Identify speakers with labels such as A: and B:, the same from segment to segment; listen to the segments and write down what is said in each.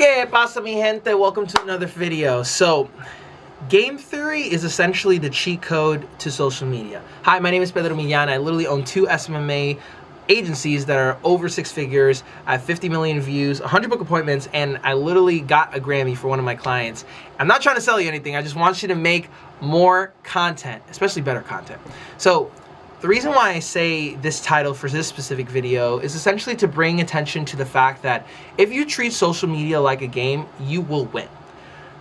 A: ¿Qué pasa, mi gente? Welcome to another video. So, game theory is essentially the cheat code to social media. Hi, my name is Pedro Millán. I literally own two SMMA agencies that are over six figures. I have 50 million views, 100 book appointments, and I literally got a Grammy for one of my clients. I'm not trying to sell you anything. I just want you to make more content, especially better content. So, the reason why I say this title for this specific video is essentially to bring attention to the fact that if you treat social media like a game, you will win.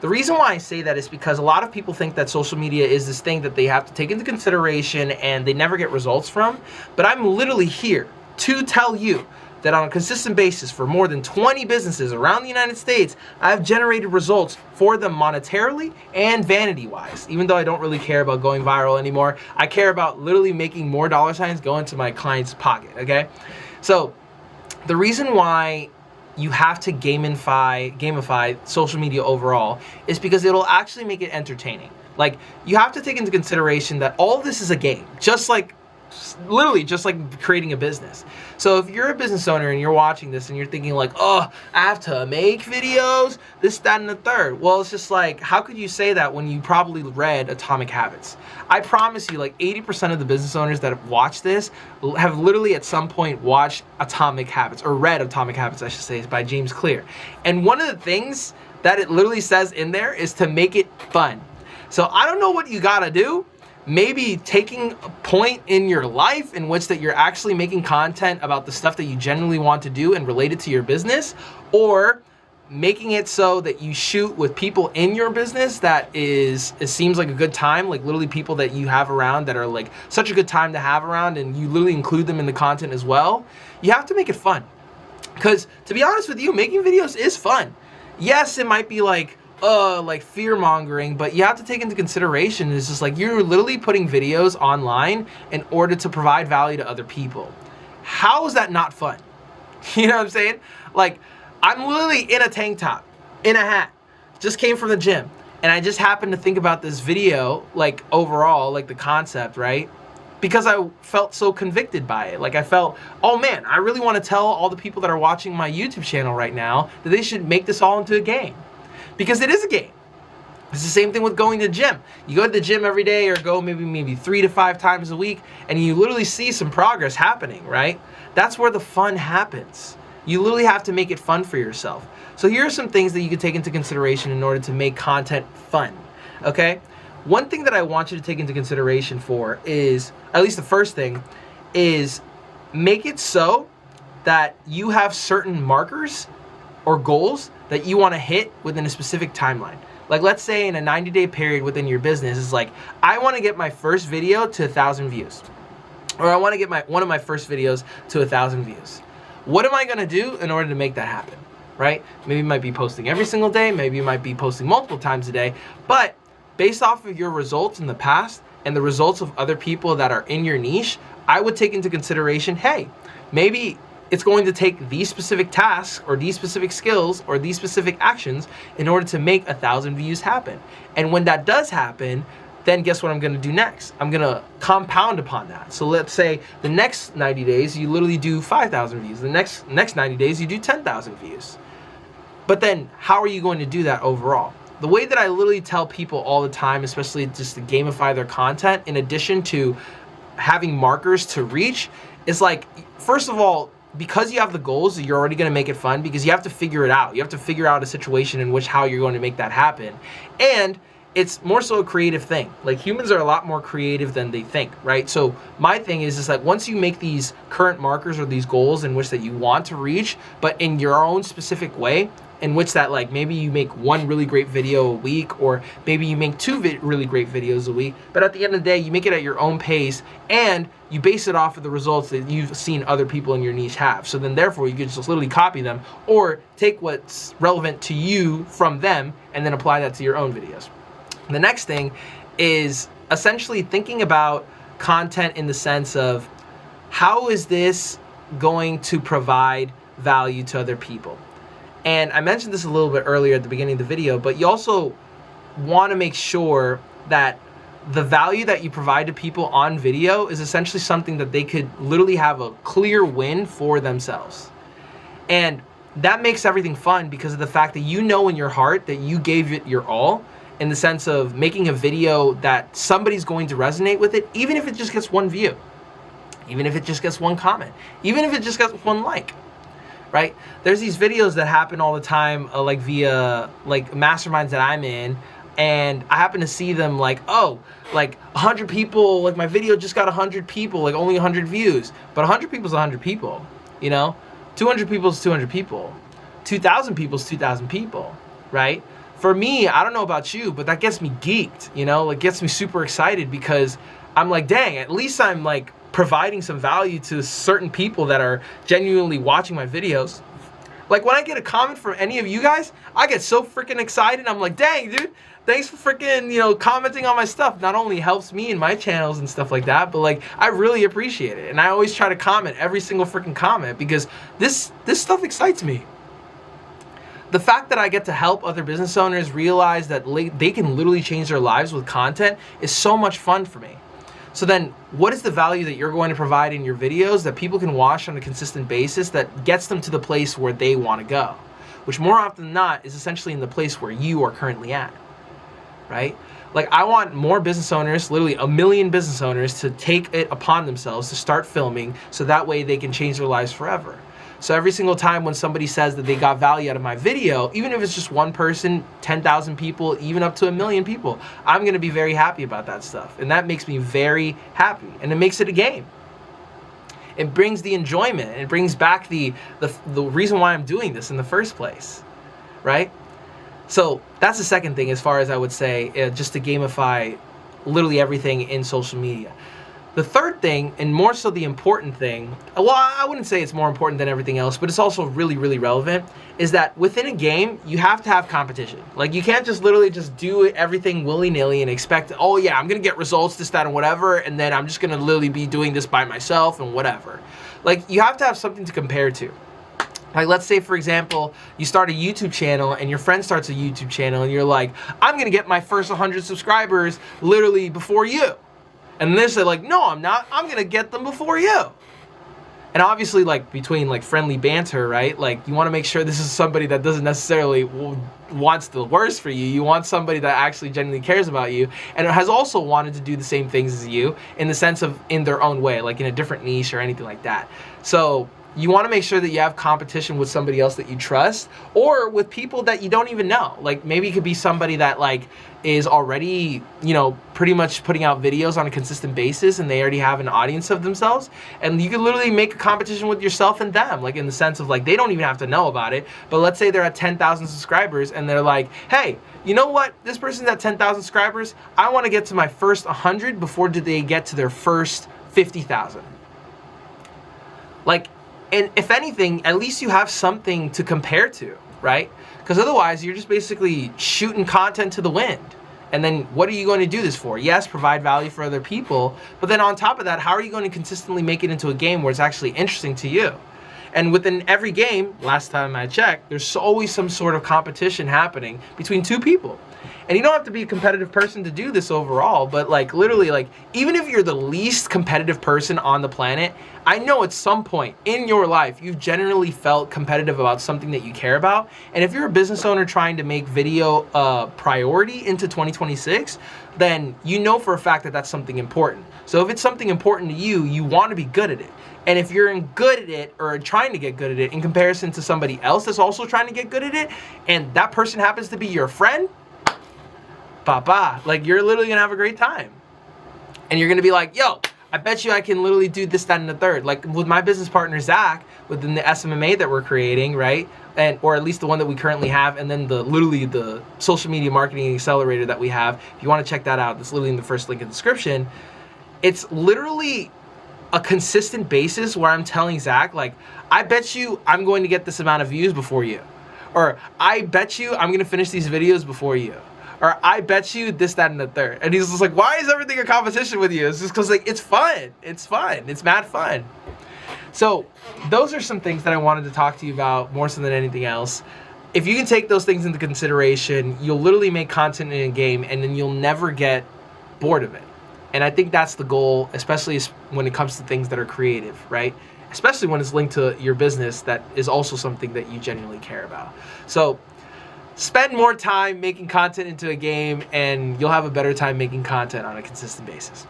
A: The reason why I say that is because a lot of people think that social media is this thing that they have to take into consideration and they never get results from. But I'm literally here to tell you that on a consistent basis for more than 20 businesses around the United States, I've generated results for them monetarily and vanity-wise. Even though I don't really care about going viral anymore, I care about literally making more dollar signs go into my client's pocket, okay? So the reason why you have to gamify social media overall is because it'll actually make it entertaining. Like, you have to take into consideration that all of this is a game, literally just like creating a business. So if you're a business owner and you're watching this and you're thinking like, oh, I have to make videos, this, that, and the third. Well, it's just like, how could you say that when you probably read Atomic Habits? I promise you, like 80% of the business owners that have watched this have literally at some point watched Atomic Habits, or read Atomic Habits, I should say, by James Clear. And one of the things that it literally says in there is to make it fun. So I don't know what you gotta do. Maybe taking a point in your life in which that you're actually making content about the stuff that you genuinely want to do and relate it to your business, or making it so that you shoot with people in your business that it seems like a good time, like literally people that you have around that are like such a good time to have around, and you literally include them in the content as well. You have to make it fun. Because to be honest with you, making videos is fun. Yes, it might be like fear-mongering, but you have to take into consideration is just like you're literally putting videos online in order to provide value to other people. How is that not fun? You know what I'm saying? Like, I'm literally in a tank top, in a hat, just came from the gym, and I just happened to think about this video, like overall, like the concept, right? Because I felt so convicted by it. Like I felt, oh man, I really want to tell all the people that are watching my YouTube channel right now that they should make this all into a game. Because it is a game. It's the same thing with going to the gym. You go to the gym every day, or go maybe 3 to 5 times a week, and you literally see some progress happening, right? That's where the fun happens. You literally have to make it fun for yourself. So here are some things that you can take into consideration in order to make content fun, okay? One thing that I want you to take into consideration for is, at least the first thing, is make it so that you have certain markers or goals that you want to hit within a specific timeline. Like, let's say in a 90-day period within your business, is like, I want to get my first video to 1,000 views. Or I want to get one of my first videos to 1,000 views. What am I going to do in order to make that happen, right? Maybe you might be posting every single day. Maybe you might be posting multiple times a day. But based off of your results in the past and the results of other people that are in your niche, I would take into consideration, hey, maybe it's going to take these specific tasks or these specific skills or these specific actions in order to make 1,000 views happen. And when that does happen, then guess what I'm gonna do next? I'm gonna compound upon that. So let's say the next 90 days, you literally do 5,000 views. The next 90 days, you do 10,000 views. But then how are you going to do that overall? The way that I literally tell people all the time, especially just to gamify their content, in addition to having markers to reach, is like, first of all, because you have the goals, you're already going to make it fun, because you have to figure it out. You have to figure out a situation in which how you're going to make that happen. And it's more so a creative thing. Like, humans are a lot more creative than they think, right? So my thing is like, once you make these current markers or these goals in which that you want to reach, but in your own specific way, in which that, like, maybe you make one really great video a week, or maybe you make two really great videos a week, but at the end of the day, you make it at your own pace, and you base it off of the results that you've seen other people in your niche have. So then therefore, you can just literally copy them, or take what's relevant to you from them, and then apply that to your own videos. The next thing is essentially thinking about content in the sense of, how is this going to provide value to other people? And I mentioned this a little bit earlier at the beginning of the video, but you also want to make sure that the value that you provide to people on video is essentially something that they could literally have a clear win for themselves. And that makes everything fun because of the fact that you know in your heart that you gave it your all, in the sense of making a video that somebody's going to resonate with it, even if it just gets one view, even if it just gets one comment, even if it just gets one like, right? There's these videos that happen all the time, like via like masterminds that I'm in, and I happen to see them like, oh, like 100 people, like my video just got 100 people, like only 100 views, but 100 people is 100 people, you know? 200 people is 200 people. 2,000 people is 2,000 people, right? For me, I don't know about you, but that gets me geeked, you know? Like, gets me super excited because I'm like, dang, at least I'm like providing some value to certain people that are genuinely watching my videos. Like, when I get a comment from any of you guys, I get so freaking excited. I'm like, dang, dude, thanks for freaking, you know, commenting on my stuff. Not only helps me in my channels and stuff like that, but like, I really appreciate it. And I always try to comment every single freaking comment because this stuff excites me. The fact that I get to help other business owners realize that they can literally change their lives with content is so much fun for me. So then, what is the value that you're going to provide in your videos that people can watch on a consistent basis that gets them to the place where they want to go? Which more often than not is essentially in the place where you are currently at, right? Like, I want more business owners, literally 1 million business owners, to take it upon themselves to start filming so that way they can change their lives forever. So every single time when somebody says that they got value out of my video, even if it's just one person, 10,000 people, even up to 1 million people, I'm gonna be very happy about that stuff. And that makes me very happy. And it makes it a game. It brings the enjoyment. It brings back the reason why I'm doing this in the first place, right? So that's the second thing, as far as I would say, just to gamify literally everything in social media. The third thing, and more so the important thing, well, I wouldn't say it's more important than everything else, but it's also really, really relevant, is that within a game, you have to have competition. Like, you can't just literally just do everything willy-nilly and expect, oh yeah, I'm gonna get results, this, that, and whatever, and then I'm just gonna literally be doing this by myself and whatever. Like, you have to have something to compare to. Like, let's say, for example, you start a YouTube channel and your friend starts a YouTube channel and you're like, I'm gonna get my first 100 subscribers literally before you. And they're say like, no, I'm not. I'm gonna get them before you. And obviously, like, between like friendly banter, right? Like, you want to make sure this is somebody that doesn't necessarily wants the worst for you. You want somebody that actually genuinely cares about you and has also wanted to do the same things as you in the sense of in their own way, like in a different niche or anything like that. So you want to make sure that you have competition with somebody else that you trust or with people that you don't even know. Like, maybe it could be somebody that like is already, you know, pretty much putting out videos on a consistent basis and they already have an audience of themselves, and you can literally make a competition with yourself and them, like in the sense of like they don't even have to know about it, but let's say they're at 10,000 subscribers and they're like, hey, you know what, this person's at 10,000 subscribers, I want to get to my first 100 before they get to their first 50,000. Like, and if anything, at least you have something to compare to, right? Because otherwise, you're just basically shooting content to the wind. And then what are you going to do this for? Yes, provide value for other people, but then on top of that, how are you going to consistently make it into a game where it's actually interesting to you? And within every game, last time I checked, there's always some sort of competition happening between two people. And you don't have to be a competitive person to do this overall, but like literally, like, even if you're the least competitive person on the planet, I know at some point in your life you've generally felt competitive about something that you care about. And if you're a business owner trying to make video a priority into 2026, then you know for a fact that that's something important. So if it's something important to you, you want to be good at it. And if you're good at it or trying to get good at it in comparison to somebody else that's also trying to get good at it, and that person happens to be your friend, papa, like, you're literally gonna have a great time. And you're gonna be like, yo, I bet you I can literally do this, that, and the third. Like with my business partner, Zach, within the SMMA that we're creating, right? And, or at least the one that we currently have, and then literally the social media marketing accelerator that we have. If you wanna check that out, that's literally in the first link in the description. It's literally a consistent basis where I'm telling Zach, like, I bet you I'm going to get this amount of views before you. Or I bet you I'm gonna finish these videos before you. Or I bet you this, that, and the third. And he's just like, why is everything a competition with you? It's just because, like, it's fun. It's fun. It's mad fun. So those are some things that I wanted to talk to you about more so than anything else. If you can take those things into consideration, you'll literally make content in a game and then you'll never get bored of it. And I think that's the goal, especially when it comes to things that are creative, right? especially when it's linked to your business that is also something that you genuinely care about. So spend more time making content into a game, and you'll have a better time making content on a consistent basis.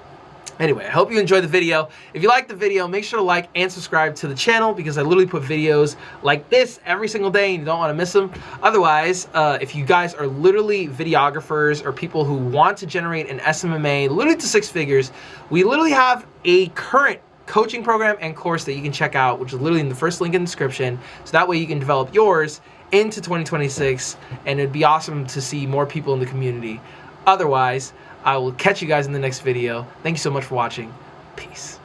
A: Anyway, I hope you enjoyed the video. If you liked the video, make sure to like and subscribe to the channel, because I literally put videos like this every single day and you don't want to miss them. Otherwise, if you guys are literally videographers or people who want to generate an SMMA literally to 6 figures, we literally have a current coaching program and course that you can check out, which is literally in the first link in the description. So that way you can develop yours into 2026, and it'd be awesome to see more people in the community. Otherwise, I will catch you guys in the next video. Thank you so much for watching. Peace.